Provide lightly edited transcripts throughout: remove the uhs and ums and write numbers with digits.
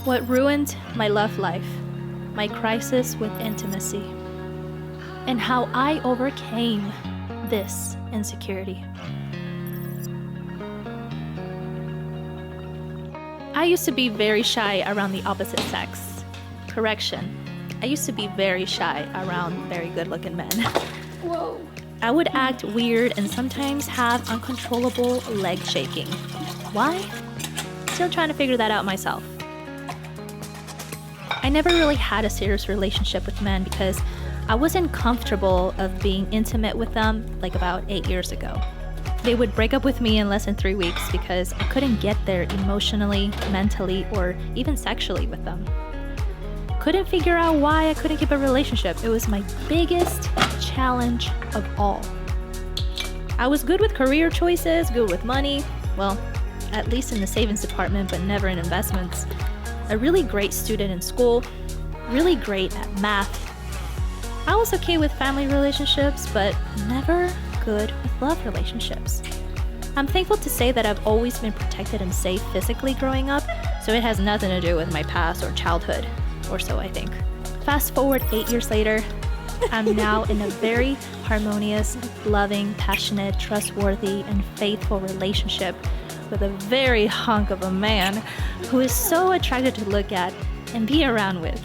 What ruined my love life, my crisis with intimacy, and how I overcame this insecurity. I used to be very shy around the opposite sex. Correction, I used to be very shy around very good-looking men. Whoa. I would act weird and sometimes have uncontrollable leg shaking. Why? Still trying to figure that out myself. I never really had a serious relationship with men because I wasn't comfortable of being intimate with them like about 8 years ago. They would break up with me in less than 3 weeks because I couldn't get there emotionally, mentally, or even sexually with them. Couldn't figure out why I couldn't keep a relationship. It was my biggest challenge of all. I was good with career choices, good with money, well, at least in the savings department, but never in investments. A really great student in school, really great at math. I was okay with family relationships, but never good with love relationships. I'm thankful to say that I've always been protected and safe physically growing up, so it has nothing to do with my past or childhood, or so I think. Fast forward 8 years later, I'm now in a very harmonious, loving, passionate, trustworthy, and faithful relationship with a very hunk of a man who is so attractive to look at and be around with.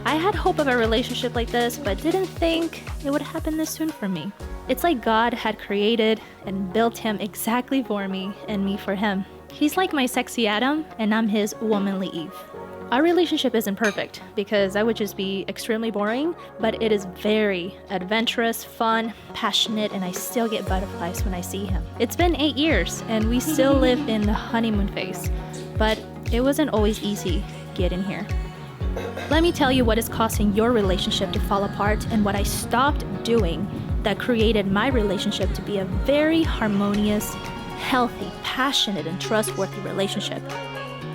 I had hope of a relationship like this, but didn't think it would happen this soon for me. It's like God had created and built him exactly for me and me for him. He's like my sexy Adam, and I'm his womanly Eve. Our relationship isn't perfect because that would just be extremely boring, but it is very adventurous, fun, passionate, and I still get butterflies when I see him. It's been 8 years and we still live in the honeymoon phase, but it wasn't always easy getting here. Let me tell you what is causing your relationship to fall apart and what I stopped doing that created my relationship to be a very harmonious, healthy, passionate, and trustworthy relationship.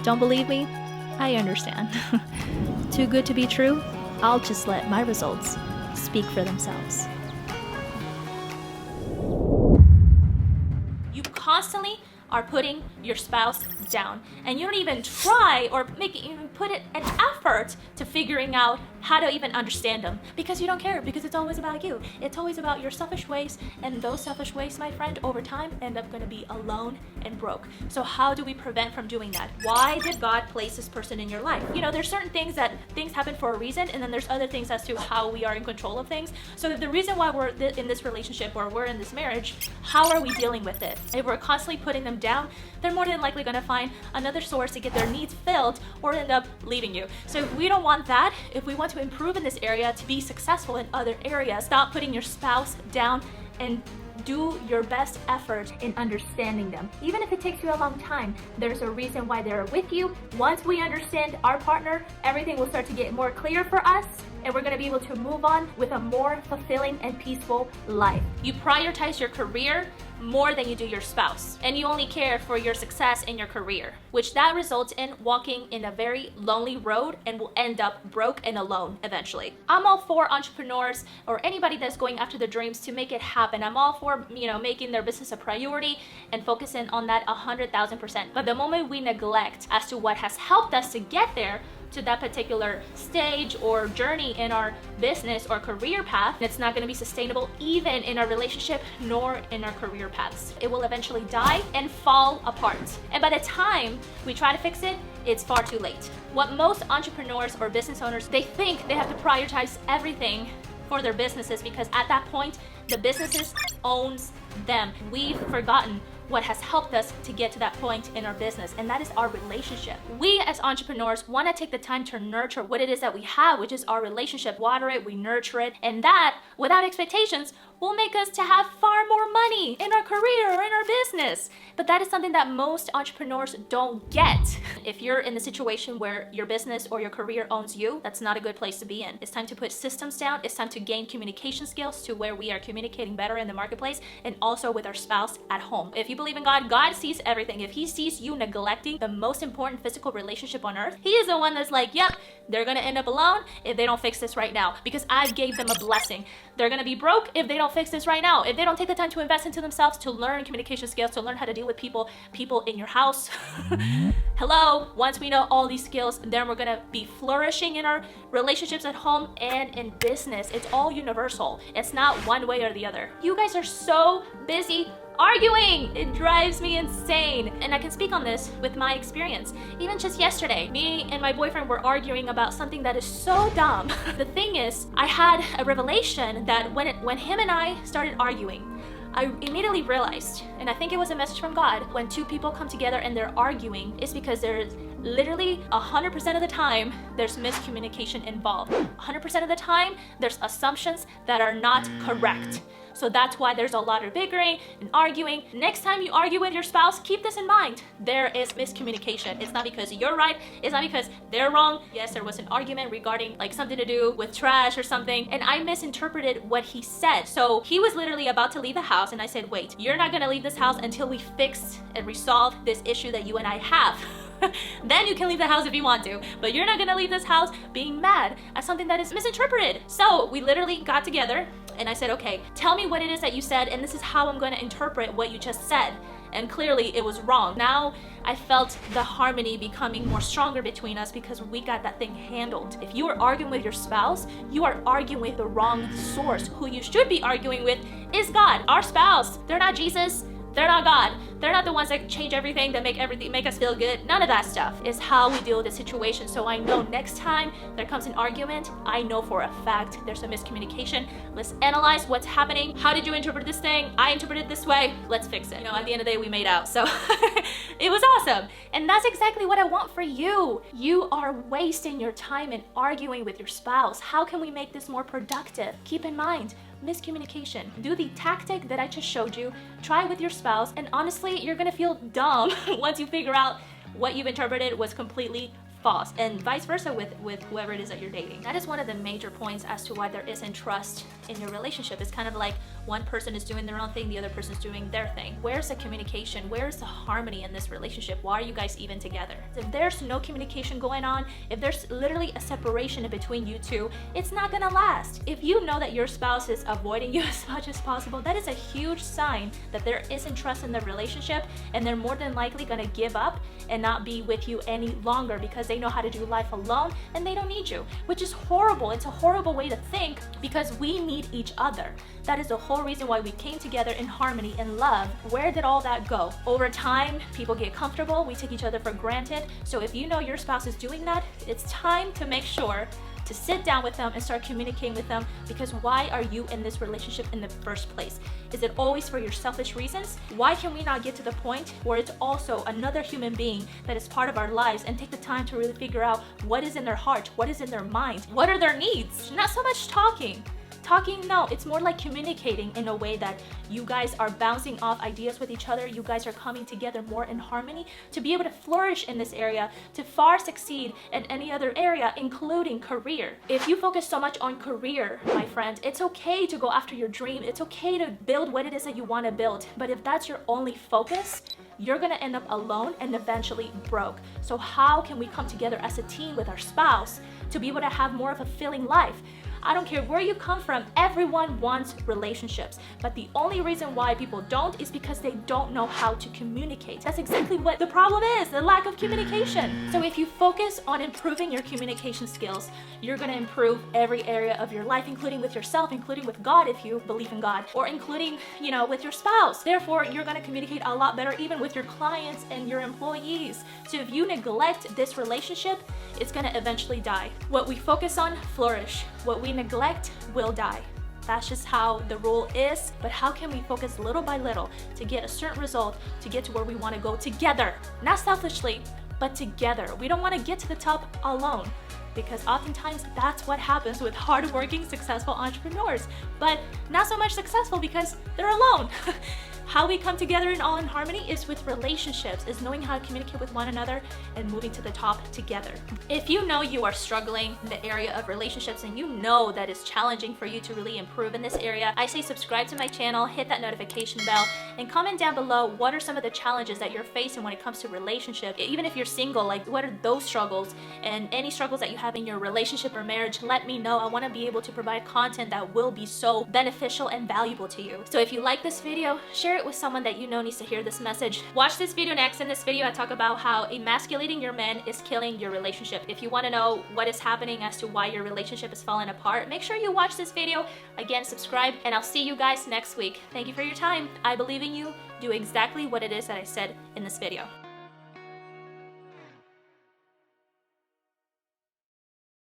Don't believe me? I understand. Too good to be true? I'll just let my results speak for themselves. You constantly are putting your spouse down, and you don't even try or even put it an effort to figuring out how to even understand them because you don't care, because it's always about you. It's always about your selfish ways, and those selfish ways, my friend, over time end up going to be alone and broke. So how do we prevent from doing that? Why did God place this person in your life? You know, there's certain things happen for a reason, and then there's other things as to how we are in control of things. So the reason why we're in this relationship or we're in this marriage, how are we dealing with it? If we're constantly putting them down, they're more than likely going to find another source to get their needs filled or end up leaving you. So we don't want that. If we want to improve in this area, to be successful in other areas, stop putting your spouse down and do your best effort in understanding them. Even if it takes you a long time, there's a reason why they're with you. Once we understand our partner, everything will start to get more clear for us, and we're going to be able to move on with a more fulfilling and peaceful life. You prioritize your career more than you do your spouse, and you only care for your success in your career, which that results in walking in a very lonely road and will end up broke and alone eventually. I'm all for entrepreneurs or anybody that's going after their dreams to make it happen. I'm all for, making their business a priority and focusing on that 100,000%. But the moment we neglect as to what has helped us to get there, to that particular stage or journey in our business or career path, it's not going to be sustainable even in our relationship nor in our career paths. It will eventually die and fall apart. And by the time we try to fix it, it's far too late. What most entrepreneurs or business owners, they think they have to prioritize everything for their businesses because at that point, the businesses owns them. We've forgotten what has helped us to get to that point in our business, and that is our relationship. We as entrepreneurs want to take the time to nurture what it is that we have, which is our relationship. Water it, we nurture it, and that, without expectations, will make us to have far more money in our career or in our business. But that is something that most entrepreneurs don't get. If you're in the situation where your business or your career owns you, that's not a good place to be in. It's time to put systems down. It's time to gain communication skills to where we are communicating better in the marketplace and also with our spouse at home. If you believe in God, God sees everything. If he sees you neglecting the most important physical relationship on earth, he is the one that's like, yep, they're gonna end up alone if they don't fix this right now because I gave them a blessing. They're gonna be broke if they don't don't fix this right now, if they don't take the time to invest into themselves, to learn communication skills, to learn how to deal with people in your house, hello, once we know all these skills, then we're gonna be flourishing in our relationships at home and in business. It's all universal. It's not one way or the other. You guys are so busy arguing. It drives me insane. And I can speak on this with my experience. Even just yesterday, me and my boyfriend were arguing about something that is so dumb. The thing is, I had a revelation that when him and I started arguing, I immediately realized, and I think it was a message from God, when two people come together and they're arguing, it's because there's literally 100% of the time there's miscommunication involved. 100% of the time there's assumptions that are not correct. So that's why there's a lot of bickering and arguing. Next time you argue with your spouse, keep this in mind. There is miscommunication. It's not because you're right. It's not because they're wrong. Yes, there was an argument regarding like something to do with trash or something, and I misinterpreted what he said. So he was literally about to leave the house, and I said, wait, you're not gonna leave this house until we fix and resolve this issue that you and I have. Then you can leave the house if you want to, but you're not gonna leave this house being mad at something that is misinterpreted. So we literally got together and I said, okay, tell me what it is that you said, and this is how I'm gonna interpret what you just said. And clearly it was wrong. Now I felt the harmony becoming more stronger between us because we got that thing handled. If you are arguing with your spouse, you are arguing with the wrong source. Who you should be arguing with is God. Our spouse, they're not Jesus. They're not God. They're not the ones that change everything, that make us feel good. None of that stuff is how we deal with the situation. So I know next time there comes an argument, I know for a fact there's a miscommunication. Let's analyze what's happening. How did you interpret this thing? I interpreted it this way. Let's fix it. You know, at the end of the day, we made out. So it was awesome. And that's exactly what I want for you. You are wasting your time in arguing with your spouse. How can we make this more productive? Keep in mind, miscommunication. Do the tactic that I just showed you, try it with your spouse, and honestly, you're gonna feel dumb once you figure out what you've interpreted was completely false, and vice versa with whoever it is that you're dating. That is one of the major points as to why there isn't trust in your relationship. It's kind of like one person is doing their own thing, the other person's doing their thing. Where's the communication? Where's the harmony in this relationship? Why are you guys even together? If there's no communication going on, if there's literally a separation between you two, it's not gonna last. If you know that your spouse is avoiding you as much as possible, that is a huge sign that there isn't trust in the relationship, and they're more than likely gonna give up and not be with you any longer because they know how to do life alone and they don't need you, which is horrible. It's a horrible way to think because we need each other. That is the whole reason why we came together in harmony and love. Where did all that go? Over time, people get comfortable. We take each other for granted. So if you know your spouse is doing that, it's time to make sure to sit down with them and start communicating with them, because why are you in this relationship in the first place? Is it always for your selfish reasons? Why can we not get to the point where it's also another human being that is part of our lives and take the time to really figure out what is in their heart, what is in their mind, what are their needs? Not so much talking, no, it's more like communicating in a way that you guys are bouncing off ideas with each other. You guys are coming together more in harmony to be able to flourish in this area, to far succeed in any other area, including career. If you focus so much on career, my friend, it's okay to go after your dream. It's okay to build what it is that you want to build. But if that's your only focus, you're gonna end up alone and eventually broke. So how can we come together as a team with our spouse to be able to have more of a fulfilling life? I don't care where you come from, everyone wants relationships. But the only reason why people don't is because they don't know how to communicate. That's exactly what the problem is, the lack of communication. So if you focus on improving your communication skills, you're gonna improve every area of your life, including with yourself, including with God if you believe in God, or including, with your spouse. Therefore, you're gonna communicate a lot better even with your clients and your employees. So if you neglect this relationship, it's gonna eventually die. What we focus on, flourish. What we neglect will die. That's just how the rule is. But how can we focus little by little to get a certain result, to get to where we want to go together? Not selfishly, but together. We don't want to get to the top alone, because oftentimes that's what happens with hardworking, successful entrepreneurs. But not so much successful because they're alone. How we come together and all in harmony is with relationships, is knowing how to communicate with one another and moving to the top together. If you know you are struggling in the area of relationships and you know that it's challenging for you to really improve in this area, I say subscribe to my channel, hit that notification bell, and comment down below what are some of the challenges that you're facing when it comes to relationship. Even if you're single, like what are those struggles, and any struggles that you have in your relationship or marriage, let me know. I want to be able to provide content that will be so beneficial and valuable to you. So if you like this video, share it with someone that you know needs to hear this message. Watch this video next. In this video I talk about how emasculating your man is killing your relationship. If you want to know what is happening as to why your relationship is falling apart, make sure you watch this video. Again, subscribe, and I'll see you guys next week. Thank you for your time. I believe in you. Do exactly what it is that I said in this video.